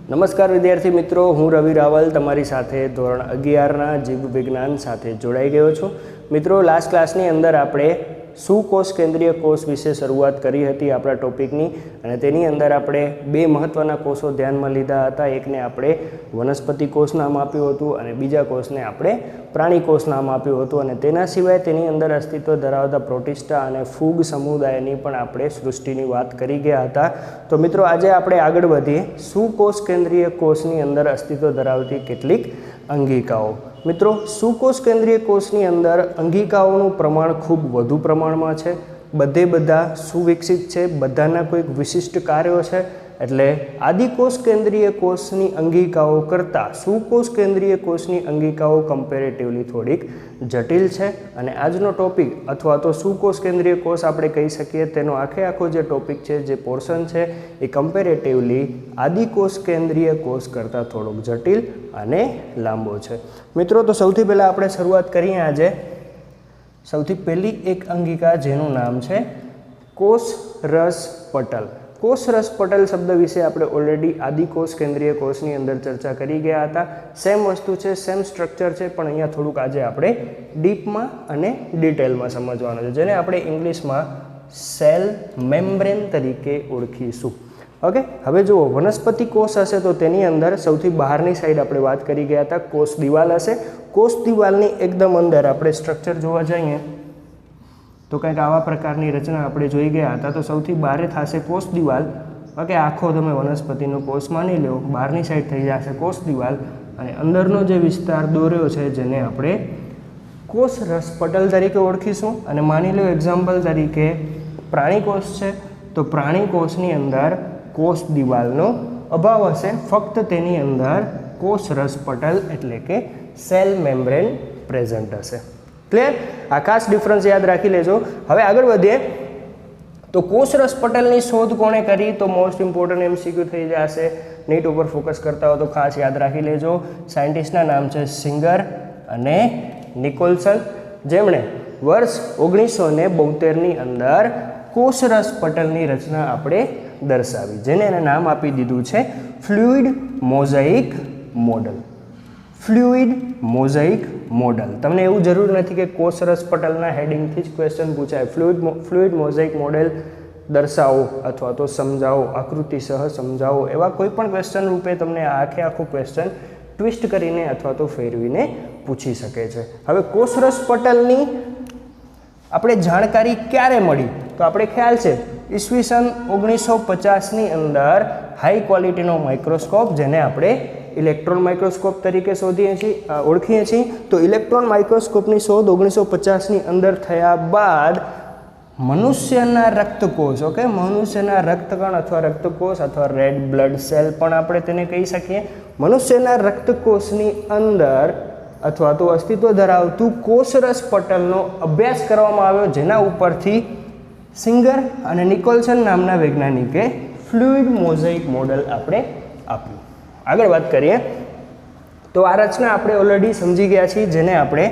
નમસ્કાર વિદ્યાર્થી મિત્રો, હું રવિ રાવલ તમારી સાથે ધોરણ 11ના જીવ વિજ્ઞાન સાથે જોડાઈ ગયો છું। મિત્રો, લાસ્ટ ક્લાસની અંદર આપણે સુકોષ કેન્દ્રીય કોષ વિશે શરૂઆત કરી હતી આપણા ટોપિકની, અને તેની અંદર આપણે બે મહત્ત્વના કોષો ધ્યાનમાં લીધા હતા। એકને આપણે વનસ્પતિ કોષ નામ આપ્યું હતું અને બીજા કોષને આપણે પ્રાણી કોષ નામ આપ્યું હતું, અને તેના સિવાય તેની અંદર અસ્તિત્વ ધરાવતા પ્રોટિસ્ટા અને ફૂગ સમુદાયની પણ આપણે સૃષ્ટિની વાત કરી ગયા હતા। તો મિત્રો, આજે આપણે આગળ વધીએ સુકોષ કેન્દ્રીય કોષની અંદર અસ્તિત્વ ધરાવતી કેટલીક અંગિકાઓ। મિત્રો, સુકોષ કેન્દ્રીય કોષની અંદર અંગિકાઓનું પ્રમાણ ખૂબ વધુ પ્રમાણમાં છે। બધા સુવિકસિત છે, બધાના કોઈક વિશિષ્ટ કાર્યો છે, એટલે આદિકોષ કેન્દ્રીય કોષની અંગિકાઓ કરતાં સુકોષ કેન્દ્રીય કોષની અંગિકાઓ કમ્પેરેટિવલી થોડીક જટિલ છે। અને આજનો ટોપિક અથવા તો સુકોષ કેન્દ્રીય કોષ આપણે કહી શકીએ, તેનો આખો જે ટોપિક છે, જે પોર્શન છે, એ કમ્પેરેટિવલી આદિકોષ કેન્દ્રીય કોષ કરતાં થોડોક જટિલ અને લાંબો છે। મિત્રો, તો સૌથી પહેલાં આપણે શરૂઆત કરીએ આજે સૌથી પહેલી એક અંગિકા, જેનું નામ છે કોષરસ પટલ। કોષરસ પટલ શબ્દ વિશે આપણે ઓલરેડી આદિકોષ કેન્દ્રીય કોષની અંદર ચર્ચા કરી ગયા હતા। સેમ વસ્તુ છે, સેમ સ્ટ્રક્ચર છે, પણ અહીંયા થોડુંક આજે આપણે ડીપમાં અને ડિટેલમાં સમજવાનું છે, જેને આપણે ઇંગ્લિશમાં સેલ મેમ્બ્રેન તરીકે ઓળખીશું। ઓકે, હવે જુઓ, વનસ્પતિ કોષ હશે તો તેની અંદર સૌથી બહારની સાઈડ આપણે વાત કરી ગયા હતા કોષ દિવાલ હશે। કોષ દિવાલની એકદમ અંદર આપણે સ્ટ્રક્ચર જોવા જઈએ તો કંઈક આવા પ્રકારની રચના આપણે જોઈ ગયા હતા। તો સૌથી બહારે થશે કોષ દિવાલ। ઓકે, આખો તમે વનસ્પતિનો કોષ માની લો, બહારની સાઈડ થઈ જશે કોષ દિવાલ, અને અંદરનો જે વિસ્તાર દોર્યો છે જેને આપણે કોષરસ પટલ તરીકે ઓળખીશું। અને માની લો એક્ઝામ્પલ તરીકે પ્રાણી કોષ છે, તો પ્રાણી કોષની અંદર કોષ દિવાલનો અભાવ હશે, ફક્ત તેની અંદર કોષરસ પટલ એટલે કે સેલ મેમ્બ્રેન પ્રેઝન્ટ હશે। ક્લિયર? આ ખાસ ડિફરન્સ યાદ રાખી લેજો। હવે આગળ વધીએ તો કોષરસ પટલની શોધ કોણે કરી? તો મોસ્ટ ઇમ્પોર્ટન્ટ MCQ થઈ જશે, નીટ ઉપર ફોકસ કરતા હો તો ખાસ યાદ રાખી લેજો। સાયન્ટિસ્ટના નામ છે સિંગર અને નિકોલસન, જેમણે વર્ષ 1972ની અંદર કોષરસ પટલની રચના આપણે દર્શાવી, જેને એને નામ આપી દીધું છે ફ્લુઇડ મોઝાઇક મોડલ। ફ્લુઇડ મોઝાઇક મોડલ, તમને એવું જરૂર નથી કે કોષરસ પટલના હેડિંગથી જ ક્વેશ્ચન પૂછાય। ફ્લુઇડ મોઝાઇક મોડેલ દર્શાવો અથવા તો સમજાવો, આકૃતિ સહ સમજાવો, એવા કોઈ પણ ક્વેશ્ચન રૂપે તમને આખું ક્વેશ્ચન ટ્વિસ્ટ કરીને અથવા તો ફેરવીને પૂછી શકે છે। હવે કોષરસ પટલની આપણે જાણકારી ક્યારે મળી? તો આપણે ખ્યાલ છે ઈસવીસન 1950ની અંદર હાઈ ક્વોલિટીનો માઇક્રોસ્કોપ, જેને આપણે ઇલેક્ટ્રોન માઇક્રોસ્કોપ તરીકે ઓળખીએ છીએ, તો ઇલેક્ટ્રોન માઇક્રોસ્કોપની શોધ 1950ની અંદર થયા બાદ મનુષ્યના રક્તકોષ, ઓકે, મનુષ્યના રક્તકણ અથવા રક્તકોષ અથવા રેડ બ્લડ સેલ પણ આપણે તેને કહી શકીએ, મનુષ્યના રક્તકોષની અંદર અથવા તો અસ્તિત્વ ધરાવતું કોષરસ પટલનો અભ્યાસ કરવામાં આવ્યો, જેના ઉપરથી સિંગર અને નિકોલસન નામના વૈજ્ઞાનિકે ફ્લુઇડ મોઝાઇક મોડલ આપણે આપ્યું। આગળ વાત કરીએ તો આ રચના આપણે ઓલરેડી સમજી ગયા છીએ, જેને આપણે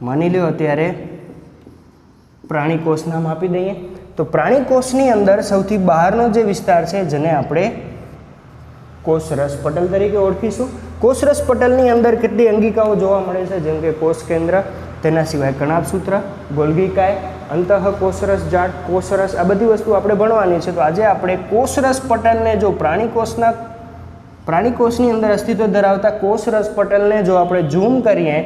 માની લો અત્યારે પ્રાણી કોષ નામ આપી દઈએ। તો પ્રાણી કોષની અંદર સૌથી બહારનો જે વિસ્તાર છે, જેને આપણે કોષરસ પટલ તરીકે ઓળખીશું। કોષરસ પટલની અંદર કેટલી અંગિકાઓ જોવા મળે છે? જેમ કે કોષ કેન્દ્ર, તેના સિવાય કણાભસૂત્ર, ગોલ્ગીકાય, અંતઃકોષરસ જાળ, કોષરસ, આ બધી વસ્તુ આપણે ભણવાની છે। તો આજે આપણે કોષરસ પટલને જો પ્રાણી કોષની અંદર અસ્તિત્વ ધરાવતા કોષરસ પટલને જો આપણે ઝૂમ કરીએ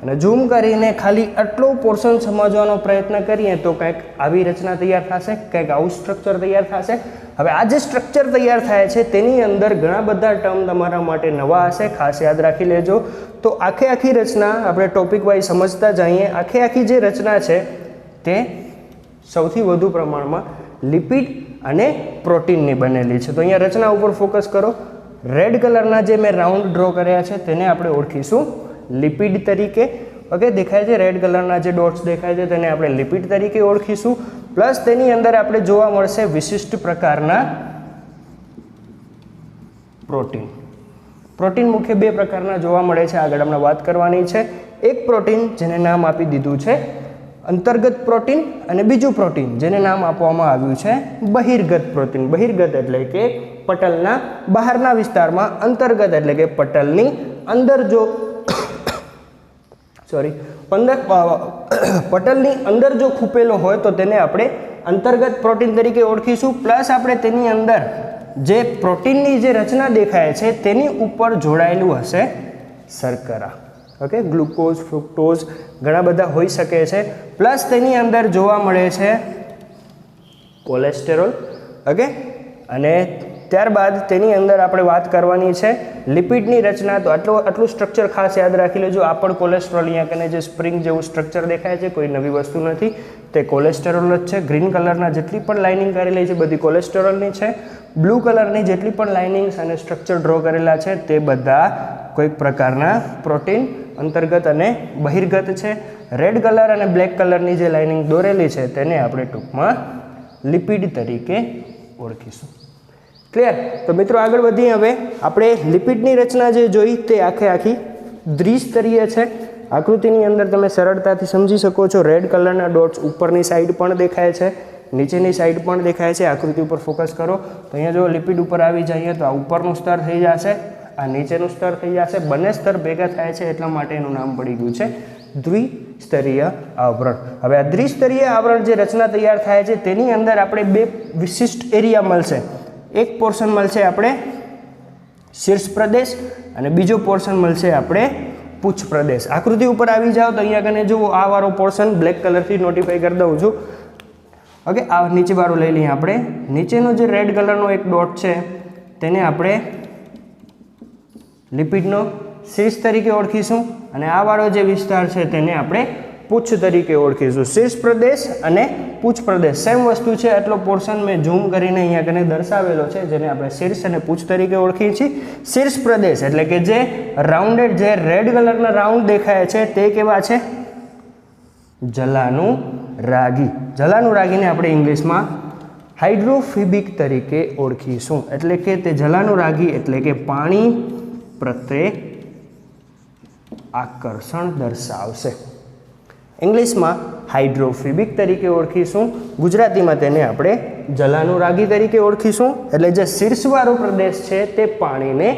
અને ઝૂમ કરીને ખાલી આટલો પોર્શન સમજવાનો પ્રયત્ન કરીએ તો કંઈક આવી રચના તૈયાર થશે, કંઈક આવું સ્ટ્રક્ચર તૈયાર થશે। હવે આ જે સ્ટ્રક્ચર તૈયાર થાય છે તેની અંદર ઘણા બધા ટર્મ તમારા માટે નવા હશે, ખાસ યાદ રાખી લેજો। તો આખી રચના આપણે ટોપિક વાઇઝ સમજતા જઈએ। આખી જે રચના છે તે સૌથી વધુ પ્રમાણમાં લિપિડ અને પ્રોટીનની બનેલી છે। તો અહીંયા રચના ઉપર ફોકસ કરો। રેડ કલરના જે મેં રાઉન્ડ ડ્રો કર્યા છે તેને આપણે ઓળખીશું લિપિડ તરીકે। ઓકે, દેખાય છે રેડ કલરના જે ડોટ્સ દેખાય છે તેને આપણે લિપિડ તરીકે ઓળખીશું। પ્લસ તેની અંદર આપણે જોવા મળશે વિશિષ્ટ પ્રકારના પ્રોટીન। પ્રોટીન મુખ્ય બે પ્રકારના જોવા મળે છે, આગળ આપણે વાત કરવાની છે। એક પ્રોટીન જેને નામ આપી દીધું છે અંતર્ગત પ્રોટીન, અને બીજું પ્રોટીન જેને નામ આપવામાં આવ્યું છે બહિર્ગત પ્રોટીન। બહિર્ગત એટલે કે પટલના બહારના વિસ્તારમાં અંતર્ગત એટલે કે પટલની અંદર જો પટલની અંદર જો ખૂપેલો હોય તો તેને આપણે અંતર્ગત પ્રોટીન તરીકે ઓળખીશું. પ્લસ આપણે તેની અંદર જે પ્રોટીનની જે રચના દેખાય છે તેની ઉપર જોડાયેલું હશે શર્કરા. ઓકે, ગ્લુકોઝ, ફ્રુક્ટોઝ ઘણા બધા હોઈ શકે છે. પ્લસ તેની અંદર જોવા મળે છે કોલેસ્ટેરોલ. ઓકે, અને ત્યારબાદ તેની અંદર આપણે વાત કરવાની છે લિપિડની રચના. તો આટલું સ્ટ્રક્ચર ખાસ યાદ રાખી લેજો. આ પણ કોલેસ્ટ્રોલ, અહીંયા કને જે સ્પ્રિંગ જેવું સ્ટ્રક્ચર દેખાય છે કોઈ નવી વસ્તુ નથી, તે કોલેસ્ટેરોલ જ છે. ગ્રીન કલરના જેટલી પણ લાઇનિંગ કરેલી છે બધી કોલેસ્ટેરોલની છે. બ્લુ કલરની જેટલી પણ લાઇનિંગ્સ અને સ્ટ્રક્ચર ડ્રો કરેલા છે તે બધા કોઈક પ્રકારના પ્રોટીન અંતર્ગત અને બહિર્ગત છે. રેડ કલર અને બ્લેક કલરની જે લાઇનિંગ દોરેલી છે તેને આપણે ટૂંકમાં લિપિડ તરીકે ઓળખીશું. ક્લિયર? તો મિત્રો આગળ વધીએ. હવે આપણે લિપિડની રચના જે જોઈ તે આખી દ્વિસ્તરીય છે. આકૃતિની અંદર તમે સરળતાથી સમજી શકો છો. રેડ કલરના ડોટ્સ ઉપરની સાઈડ પણ દેખાય છે, નીચેની સાઈડ પણ દેખાય છે. આકૃતિ ઉપર ફોકસ કરો તો અહીંયા જો લિપિડ ઉપર આવી જઈએ તો આ ઉપરનું સ્તર થઈ જશે, આ નીચેનું સ્તર થઈ જશે. બંને સ્તર ભેગા થાય છે એટલા માટે એનું નામ પડી ગયું છે દ્વિસ્તરીય આવરણ. હવે આ દ્વિસ્તરીય આવરણ જે રચના તૈયાર થાય છે તેની અંદર આપણે બે વિશિષ્ટ એરિયા મળશે. એક પોર્શન મળશે આપણે શીર્ષ પ્રદેશ અને બીજો પોર્શન મળશે આપણે પૂછ પ્રદેશ. આકૃતિ ઉપર આવી જાઓ તો અહીંયા કને જુઓ, આ વાળો પોર્શન બ્લેક કલરથી નોટિફાઈ કરી દઉં છું. ઓકે, આ નીચે વાળું લઈ લઈએ આપણે. નીચેનો જે રેડ કલરનો એક ડોટ છે તેને આપણે લિપિડનો શીર્ષ તરીકે ઓળખીશું અને આ વાળો જે વિસ્તાર છે તેને આપણે પૂછ તરીકે ઓળખીશું. શીર્ષ પ્રદેશ અને પૂછ પ્રદેશ સેમ વસ્તુ છે. આટલો પોર્શન મેં ઝૂમ કરીને અહીંયા કને દર્શાવેલો છે જેને આપણે શીર્ષ અને પૂછ તરીકે ઓળખીએ છીએ. શીર્ષ પ્રદેશ એટલે કે જે રાઉન્ડેડ, જે રેડ કલરના રાઉન્ડ દેખાય છે તે કેવા છે? જલાનુરાગી. જલાનુરાગીને આપણે ઇંગ્લિશમાં હાઇડ્રોફોબિક તરીકે ઓળખીશું. એટલે કે તે જલાનુરાગી એટલે કે પાણી પ્રત્યે આકર્ષણ દર્શાવશે. ઇંગ્લિશમાં હાઇડ્રોફોબિક તરીકે ઓળખીશું, ગુજરાતીમાં તેને આપણે જલાનુરાગી તરીકે ઓળખીશું. એટલે જે શીર્ષવાળો પ્રદેશ છે તે પાણીને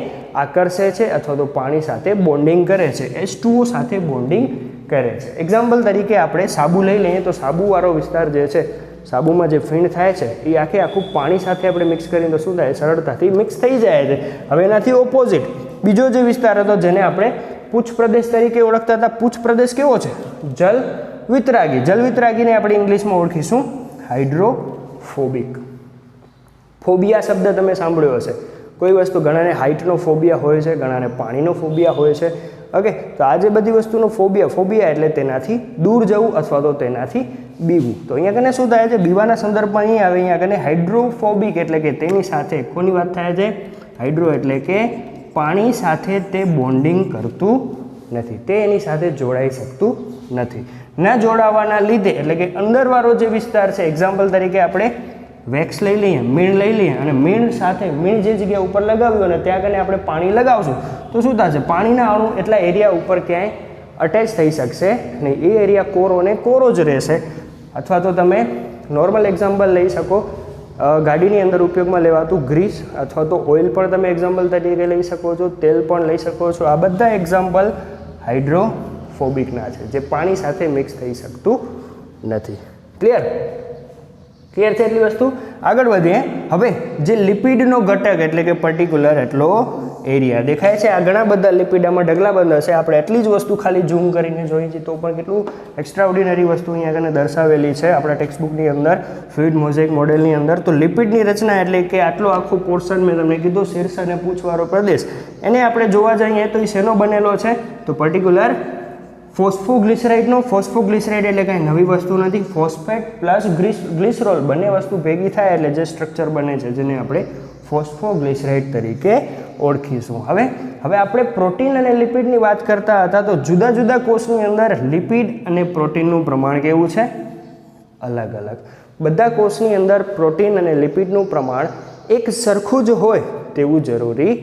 આકર્ષે છે અથવા તો પાણી સાથે બોન્ડિંગ કરે છે, H2O સાથે બોન્ડિંગ કરે છે. એક્ઝામ્પલ તરીકે આપણે સાબુ લઈ લઈએ તો સાબુવાળો વિસ્તાર જે છે, સાબુમાં જે ફીણ થાય છે એ આખું પાણી સાથે આપણે મિક્સ કરીએ તો શું થાય? સરળતાથી મિક્સ થઈ જાય છે. હવે એનાથી ઓપોઝિટ બીજો જે વિસ્તાર હતો જેને આપણે પૂછ પ્રદેશ તરીકે ઓળખતા હતા, પૂછ પ્રદેશ કેવો છે? જલ વિતરાગી. જલ વિતરાગીને આપણે ઇંગ્લિશમાં ઓળખીશું હાઇડ્રોફોબિક. ફોબિયા શબ્દ તમે સાંભળ્યો હશે. કોઈ વસ્તુ, ઘણાને હાઇટનો ફોબિયા હોય છે, ઘણાને પાણીનો ફોબિયા હોય છે. ઓકે, તો આ જે બધી વસ્તુનો ફોબિયા એટલે તેનાથી દૂર જવું અથવા તો તેનાથી બીવું. તો અહીંયા કને શું થાય છે? બીવાના સંદર્ભમાં અહીં આવે. અહીંયા કને હાઇડ્રોફોબિક એટલે કે તેની સાથે કોની વાત થાય છે? હાઇડ્રો એટલે કે પાણી સાથે તે બોન્ડિંગ કરતું નથી, તે એની સાથે જોડાઈ શકતું નથી. ના જોડાવાના લીધે એટલે કે અંદરવાળો જે વિસ્તાર છે, એક્ઝામ્પલ તરીકે આપણે વેક્સ લઈ લઈએ, મીણ લઈ લઈએ અને મીણ સાથે મીણ જે જગ્યા ઉપર લગાવ્યું અને ત્યાં કને આપણે પાણી લગાવશું તો શું થશે? પાણીના અણુ એટલા એરિયા ઉપર ક્યાંય અટેચ થઈ શકશે નહીં. એ એરિયા કોરો ને કોરો જ રહેશે. અથવા તો તમે નોર્મલ એક્ઝામ્પલ લઈ શકો, ગાડીની અંદર ઉપયોગમાં લેવાતું ગ્રીસ અથવા તો ઓઇલ પણ તમે એક્ઝામ્પલ તરીકે લઈ શકો છો, તેલ પણ લઈ શકો છો. આ બધા એક્ઝામ્પલ હાઇડ્રોફોબિકના છે, જે પાણી સાથે મિક્સ થઈ શકતું નથી. ક્લિયર? ક્લિયર છે એટલી વસ્તુ? આગળ વધીએ. હવે જે લિપિડનો ઘટક એટલે કે પર્ટિક્યુલર એટલો એરિયા દેખાય છે, આ ઘણા બધા લિપિડ આમાં ઢગલાબંધ હશે. આપણે એટલી જ વસ્તુ ખાલી ઝૂમ કરીને જોઈએ છીએ તો પણ કેટલું એક્સ્ટ્રાઓર્ડિનરી વસ્તુ અહીંયા કને દર્શાવેલી છે આપણા ટેક્સ્ટબુકની અંદર, ફ્લુઇડ મોઝેક મોડેલની અંદર. તો લિપિડની રચના એટલે કે આટલો આખો પોર્શન મેં તમને કીધું શીર્ષ અને પૂંછવાળો પ્રદેશ, એને આપણે જોવા જઈએ તો એ શેનો બનેલો છે? તો પર્ટિક્યુલર ફોસ્ફોગ્લિસરાઇડનો. ફોસ્ફોગ્લિસરાઇડ એટલે કાંઈ નવી વસ્તુ નથી. ફોસ્ફેટ પ્લસ ગ્લિસરોલ બંને વસ્તુ ભેગી થાય એટલે જે સ્ટ્રક્ચર બને છે જેને આપણે ફોસ્ફોગ્લિસરાઇડ તરીકે ઓળખીશું. હવે આપણે પ્રોટીન અને લિપિડની વાત કરતા હતા તો જુદા જુદા કોષની અંદર લિપિડ અને પ્રોટીનનું પ્રમાણ કેવું છે? અલગ અલગ. બધા કોષની અંદર પ્રોટીન અને લિપિડનું પ્રમાણ એક સરખું જ હોય તેવું જરૂરી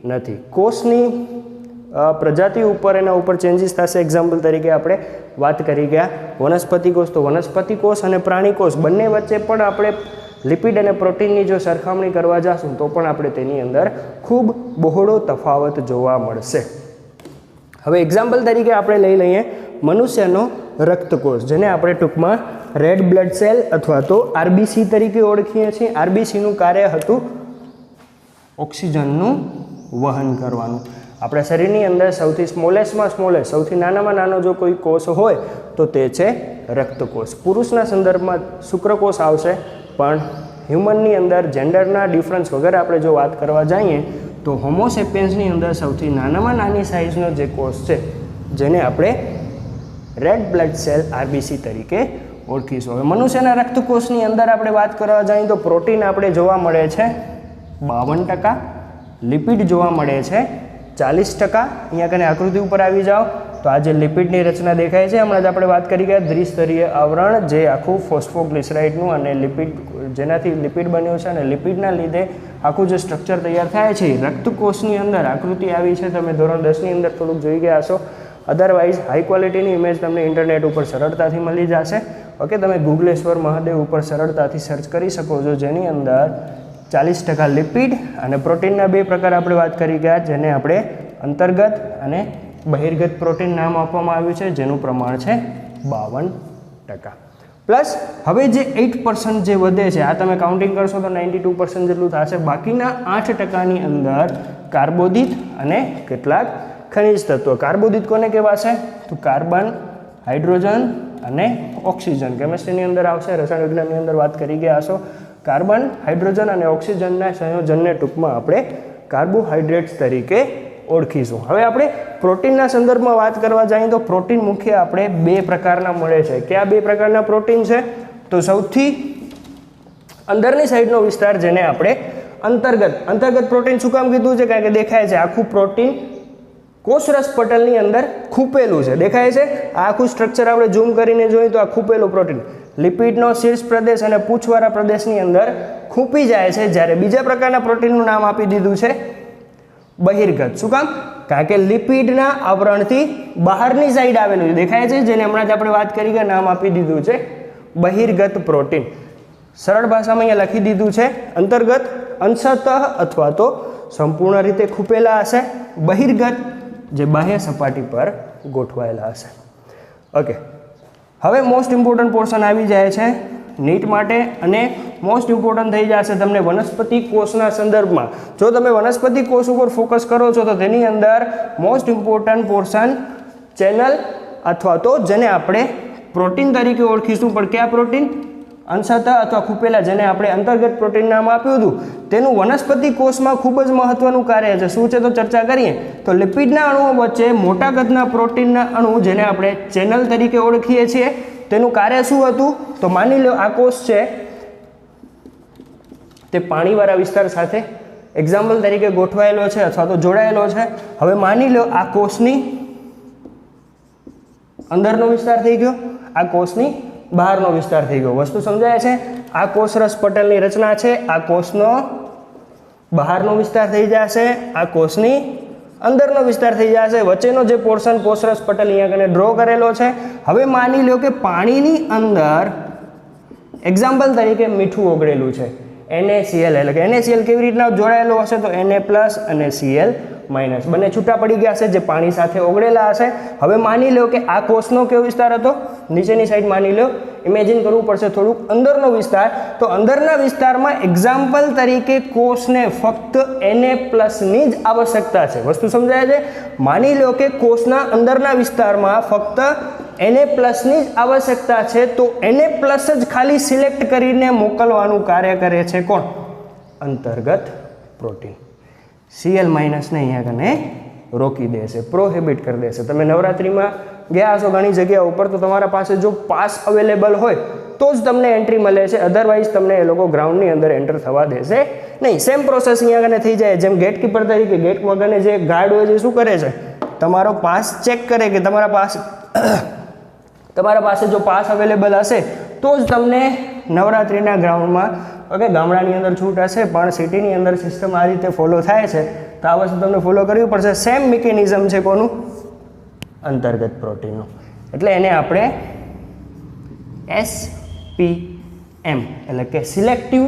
નથી. કોષની પ્રજાતિ ઉપર એના ઉપર ચેન્જીસ થશે. એક્ઝામ્પલ તરીકે આપણે વાત કરી ગયા વનસ્પતિ કોષ, તો વનસ્પતિ કોષ અને પ્રાણી કોષ બંને વચ્ચે પણ આપણે લિપિડ અને પ્રોટીનની જો સરખામણી કરવા જશું તો પણ આપણે તેની અંદર ખૂબ બહોળો તફાવત જોવા મળશે. હવે એક્ઝામ્પલ તરીકે આપણે લઈ લઈએ મનુષ્યનો રક્તકોષ, જેને આપણે ટૂંકમાં રેડ બ્લડ સેલ અથવા તો આરબીસી તરીકે ઓળખીએ છીએ. આરબીસીનું કાર્ય હતું ઓક્સિજનનું વહન કરવાનું. આપણા શરીરની અંદર સૌથી સ્મોલેસ્ટમાં સ્મોલેસ્ટ, સૌથી નાનામાં નાનો જો કોઈ કોષ હોય તો તે છે રક્તકોષ. પુરુષના સંદર્ભમાં શુક્રકોષ આવશે, પણ હ્યુમનની અંદર જેન્ડરના ડિફરન્સ વગર આપણે જો વાત કરવા જઈએ તો હોમોસેપિયન્સની અંદર સૌથી નાનામાં નાની સાઇઝનો જે કોષ છે જેને આપણે રેડ બ્લડ સેલ આરબીસી તરીકે ઓળખીશું. હવે મનુષ્યના રક્તકોષની અંદર આપણે વાત કરવા જઈએ તો પ્રોટીન આપણે જોવા મળે છે 52%, લિપિડ જોવા મળે છે 40%. અહીંયા કને આકૃતિ ઉપર આવી જાઓ તો આ જે લિપિડની રચના દેખાય છે, હમણાં જ આપણે વાત કરી ગયા દ્વિસ્તરીય આવરણ, જે આખું ફોસ્ફોગ્લિસરાઇડનું અને લિપિડ, જેનાથી લિપિડ બન્યું છે, અને લિપિડના લીધે આખું જે સ્ટ્રક્ચર તૈયાર થાય છે. રક્તકોષની અંદર આકૃતિ આવી છે, તમે ધોરણ 10ની અંદર થોડુંક જોઈ ગયા હશો. અદરવાઇઝ હાઈ ક્વોલિટીની ઇમેજ તમને ઇન્ટરનેટ ઉપર સરળતાથી મળી જશે. ઓકે, તમે ગુગલેશ્વર મહાદેવ ઉપર સરળતાથી સર્ચ કરી શકો છો, જેની અંદર 40% લિપિડ અને પ્રોટીનના બે પ્રકાર આપણે વાત કરી ગયા, જેને આપણે અંતર્ગત અને બહિર્ગત પ્રોટીન નામ આપવામાં આવ્યું છે, જેનું પ્રમાણ છે 52%. પ્લસ હવે જે 8% જે વધે છે, આ તમે કાઉન્ટિંગ કરશો તો 92% જેટલું થશે. બાકીના 8%ની અંદર કાર્બોદિત અને કેટલાક ખનિજ તત્વો. કાર્બોદિત કોને કહેવાશે? તો કાર્બન, હાઇડ્રોજન અને ઓક્સિજન. કેમિસ્ટ્રીની અંદર આવશે, રસાયણ વિજ્ઞાનની અંદર વાત કરી ગયા હશો. કાર્બન, હાઇડ્રોજન અને ઓક્સિજનના સંયોજનને ટૂંકમાં આપણે કાર્બોહાઈડ્રેટ્સ તરીકે ઓળખીશું. હવે આપણે પ્રોટીનના સંદર્ભમાં વાત કરવા જઈએ તો પ્રોટીન મુખ્ય આપણે બે પ્રકારના મળે છે. કયા બે પ્રકારના પ્રોટીન છે? તો સૌથી અંદરની સાઈડનો વિસ્તાર જેને આપણે અંતર્ગત પ્રોટીન શું કામ કીધું છે? કારણ કે દેખાય છે આખું પ્રોટીન કોષરસ પટલની અંદર ખૂપેલું છે. દેખાય છે આ આખું સ્ટ્રક્ચર આપણે ઝૂમ કરીને જોઈએ તો આ ખૂપેલું પ્રોટીન લિપિડનો શીર્ષ પ્રદેશ અને પૂંછવાળા પ્રદેશની અંદર ખૂંપી જાય છે. જ્યારે બીજા પ્રકારના પ્રોટીનનું નામ આપી દીધું છે બહિર્ગત. શું કામ? કારણ કે લિપિડના આવરણથી બહારની સાઈડ આવેલું છે. દેખાય છે, જેને હમણાં જ આપણે વાત કરી કે નામ આપી દીધું છે બહિર્ગત પ્રોટીન. સરળ ભાષામાં અહીંયા લખી દીધું છે અંતર્ગત અંશતઃ અથવા તો સંપૂર્ણ રીતે ખૂપેલા હશે, બહિર્ગત જે બાહ્ય સપાટી પર ગોઠવાયેલા હશે. ઓકે, હવે મોસ્ટ ઇમ્પોર્ટન્ટ પોર્શન આવી જાય છે નીટ માટે, અને મોસ્ટ ઇમ્પોર્ટન્ટ થઈ જશે તમને વનસ્પતિ કોષના સંદર્ભમાં. જો તમે વનસ્પતિ કોષ ઉપર ફોકસ કરો છો તો તેની અંદર મોસ્ટ ઇમ્પોર્ટન્ટ પોર્શન ચેનલ અથવા તો જેને આપણે પ્રોટીન તરીકે ઓળખીશું. પણ કયા પ્રોટીન? અંશતઃ અથવા ખૂપેલા, જેને આપણે અંતર્ગત પ્રોટીન નામ આપ્યું હતું, તેનું વનસ્પતિ કોષમાં ખૂબ જ મહત્વનું કાર્ય છે. શું છે તો ચર્ચા કરીએ તો લિપિડના અણુઓ વચ્ચે મોટા કદના પ્રોટીનના અણુ, જેને આપણે ચેનલ તરીકે ઓળખીએ છીએ, તેનું કાર્ય શું હતું? તો માની લો આ કોષ છે તે પાણીવાળા વિસ્તાર સાથે એક્ઝામ્પલ તરીકે ગોઠવાયેલો છે અથવા તો જોડાયેલો છે. હવે માની લો આ કોષની અંદરનો વિસ્તાર થઈ ગયો, આ કોષની બહારનો વિસ્તાર થઈ ગયો. વસ્તુ સમજાય છે? આ કોષરસ પટલની રચના છે, આ કોષનો બહારનો વિસ્તાર થઈ જશે, આ કોષની અંદરનો વિસ્તાર થઈ જશે. વચ્ચેનો જે પોર્શન કોષરસ પટલ અહીંયા કને ડ્રો કરેલો છે. હવે માની લો કે પાણીની અંદર એક્ઝામ્પલ તરીકે મીઠું ઓગળેલું છે, NaCl. એટલે કે NaCl કેવી રીતના જોડાયેલો હશે? તો Na+ અને Cl-, બંને છૂટા પડી ગયા હશે, જે પાણી સાથે ઓગળેલા હશે. હવે માની લો કે આ કોષનો કેવો વિસ્તાર હતો? નીચેની સાઈડ માની લો, ઇમેજિન કરવું પડશે થોડુંક, અંદરનો વિસ્તાર. તો અંદરના વિસ્તારમાં એક્ઝામ્પલ તરીકે કોષને ફક્ત Na+ની જ આવશ્યકતા છે. વસ્તુ સમજાય છે? માની લો કે કોષના અંદરના વિસ્તારમાં ફક્ત Na+ની જ આવશ્યકતા છે, તો Na+ જ ખાલી સિલેક્ટ કરીને મોકલવાનું કાર્ય કરે છે કોણ? અંતર્ગત પ્રોટીન. Cl- ને અહીંયા કને રોકી દેશે, પ્રોહિબિટ કરી દેશે. તમે નવરાત્રિમાં ગયા હશો ઘણી જગ્યા ઉપર, તો તમારા પાસે જો પાસ અવેલેબલ હોય તો જ તમને એન્ટ્રી મળે છે, અધરવાઇઝ તમને એ લોકો ગ્રાઉન્ડની અંદર એન્ટર થવા દેશે નહીં. સેમ પ્રોસેસ અહીંયા કને થઈ જાય. જેમ ગેટકીપર તરીકે ગેટ વગરને જે ગાર્ડ હોય છે શું કરે છે? તમારો પાસ ચેક કરે કે તમારા પાસે જો પાસ અવેલેબલ હશે તો જ તમને નવરાત્રિના ગ્રાઉન્ડમાં, ઓકે, ગામડાની અંદર છૂટ હશે, પણ સિટીની અંદર સિસ્ટમ આ રીતે ફોલો થાય છે, તો આ વસ્તુ તમને ફોલો કરવી પડશે. સેમ મિકેનિઝમ છે કોનું? અંતર્ગત પ્રોટીનનું. એટલે એને આપણે SP એમ એટલે કે સિલેક્ટિવ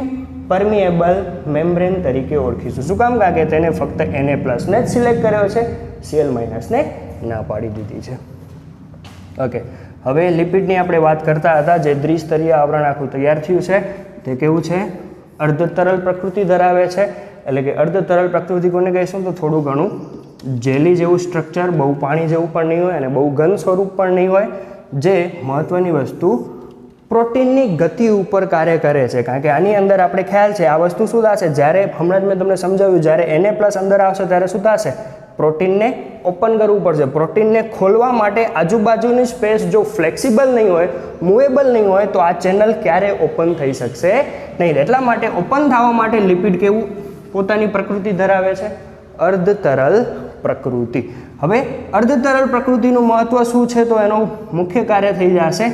પરમિએબલ મેમ્બ્રેન તરીકે ઓળખીશું. શું કામ? કારણ કે તેને ફક્ત Na પ્લસને જ સિલેક્ટ કર્યો છે, Cl માઇનસને ના પાડી દીધી છે. ઓકે, હવે લિપિડની આપણે વાત કરતા હતા. જે દ્વિસ્તરીય આવરણ આખું તૈયાર થયું છે તે કેવું છે? અર્ધ તરલ પ્રકૃતિ ધરાવે છે. એટલે કે અર્ધ તરલ પ્રકૃતિ કોને કહીશું? તો થોડું ઘણું જેલી જેવું સ્ટ્રક્ચર, બહુ પાણી જેવું પણ નહીં હોય અને બહુ ઘન સ્વરૂપ પણ નહીં હોય. જે મહત્ત્વની વસ્તુ પ્રોટીનની ગતિ ઉપર કાર્ય કરે છે. કારણ કે આની અંદર આપણે ખ્યાલ છે આ વસ્તુ શું થશે? જ્યારે હમણાં જ મેં તમને સમજાવ્યું, જ્યારે Na પ્લસ અંદર આવશે ત્યારે શું થશે? પ્રોટીનને ઓપન કરવું પડશે. પ્રોટીનને ખોલવા માટે આજુબાજુની સ્પેસ જો ફ્લેક્સિબલ નહીં હોય, મૂવેબલ નહીં હોય, તો આ ચેનલ ક્યારે ઓપન થઈ શકશે નહીં. એટલા માટે ઓપન થવા માટે લિપિડ કેવું પોતાની પ્રકૃતિ ધરાવે છે? અર્ધ તરલ પ્રકૃતિ. હવે અર્ધ તરલ પ્રકૃતિનું મહત્વ શું છે? તો એનું મુખ્ય કાર્ય થઈ જશે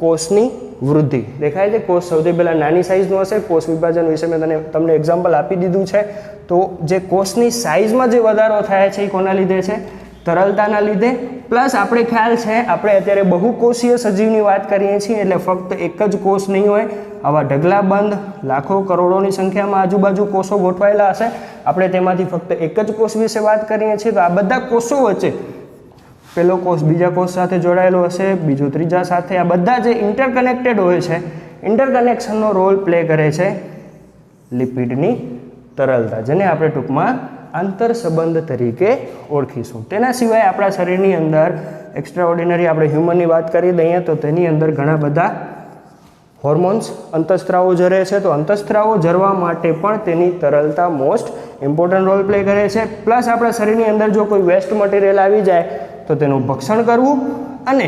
કોષની વૃદ્ધિ. દેખાય છે કોષ સૌથી પહેલાં નાની સાઇઝનું હશે. કોષ વિભાજન વિશે મેં તમને એક્ઝામ્પલ આપી દીધું છે. તો જે કોષની સાઇઝમાં જે વધારો થાય છે એ કોના લીધે છે? તરલતાના લીધે. પ્લસ આપણે ખ્યાલ છે આપણે અત્યારે બહુકોષીય સજીવની વાત કરીએ છીએ, એટલે ફક્ત એક જ કોષ નહીં હોય, આવા ઢગલાબંધ લાખો કરોડોની સંખ્યામાં આજુબાજુ કોષો ગોઠવાયેલા હશે. આપણે તેમાંથી ફક્ત એક જ કોષ વિશે વાત કરીએ છીએ. તો આ બધા કોષો વચ્ચે પહેલો કોષ બીજા કોષ સાથે જોડાયેલો હશે, બીજો ત્રીજા સાથે. આ બધા જે ઇન્ટરકનેક્ટેડ હોય છે, ઇન્ટરકનેક્શનનો રોલ પ્લે કરે છે લિપિડની તરલતા, જેને આપણે ટૂંકમાં આંતર સંબંધ તરીકે ઓળખીશું. તેના સિવાય આપણા શરીરની અંદર એક્સ્ટ્રા ઓર્ડિનરી આપણે હ્યુમનની વાત કરી દઈએ તો તેની અંદર ઘણા બધા હોર્મોન્સ, અંતઃસ્ત્રાવો ઝરે છે. તો અંતઃસ્ત્રાવો ઝરવા માટે પણ તેની તરલતા મોસ્ટ ઇમ્પોર્ટન્ટ રોલ પ્લે કરે છે. પ્લસ આપણા શરીરની અંદર જો કોઈ વેસ્ટ મટીરિયલ આવી જાય તો તેનું ભક્ષણ કરવું, અને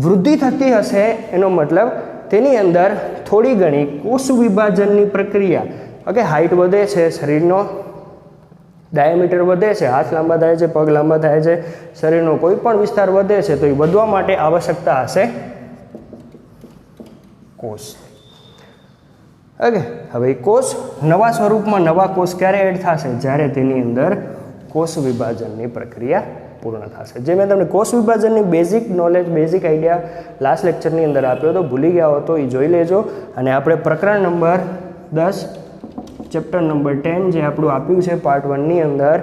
વૃદ્ધિ થતી હશે એનો મતલબ તેની અંદર થોડી ઘણી કોષ વિભાજનની પ્રક્રિયા. ઓકે, હાઇટ વધે છે, શરીરનો ડાયામીટર વધે છે, હાથ લાંબા થાય છે, પગ લાંબા થાય છે, શરીરનો કોઈ પણ વિસ્તાર વધે છે, તો એ વધવા માટે આવશ્યકતા હશે કોષ. ઓકે, હવે એ કોષ નવા સ્વરૂપમાં નવા કોષ ક્યારે એડ થશે? જ્યારે તેની અંદર કોષ વિભાજનની પ્રક્રિયા પૂર્ણ થશે. જે મેં તમને કોષ વિભાજનની basic knowledge, basic idea last લેક્ચરની અંદર આપ્યો હતો, ભૂલી ગયા હો તો એ જોઈ લેજો. અને આપણે પ્રકરણ નંબર 10 ચેપ્ટર નંબર 10 જે આપણું આપ્યું છે પાર્ટ 1ની અંદર,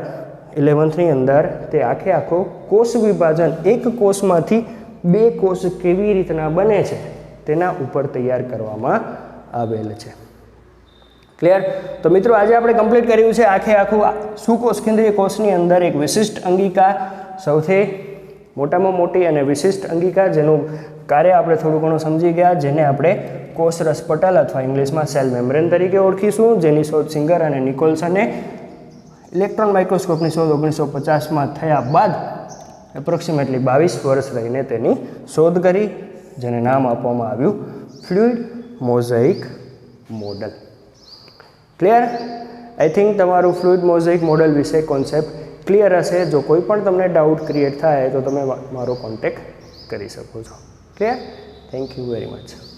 11thની અંદર, તે આખે આખો કોષ વિભાજન, એક કોષમાંથી બે કોષ કેવી રીતના બને છે તેના ઉપર તૈયાર કરવામાં આવેલ છે. ક્લિયર? તો મિત્રો આજે આપણે કમ્પ્લીટ કર્યું છે આખે આખું સુકોષ કેન્દ્રીય કોષની અંદર એક વિશિષ્ટ અંગિકા, સૌથી મોટામાં મોટી અને વિશિષ્ટ અંગિકા, જેનું કાર્ય આપણે થોડું ઘણું સમજી ગયા, જેને આપણે કોષરસ પટલ અથવા ઇંગ્લિશમાં સેલ મેમ્બ્રેન તરીકે ઓળખીશું. જેની શોધ સિંગર અને નિકોલ્સને ઇલેક્ટ્રોન માઇક્રોસ્કોપની શોધ 1950માં થયા બાદ એપ્રોક્સિમેટલી 22 વર્ષ રહીને તેની શોધ કરી, જેને નામ આપવામાં આવ્યું fluid mosaic model. Clear? I think તમારું ફ્લુઇડ મોઝેઇક મોડલ વિશે કોન્સેપ્ટ ક્લિયર હશે. જો કોઈ પણ તમને ડાઉટ ક્રિએટ થાય તો તમે મારો કોન્ટેક્ટ કરી શકો છો. Clear? Thank you very much.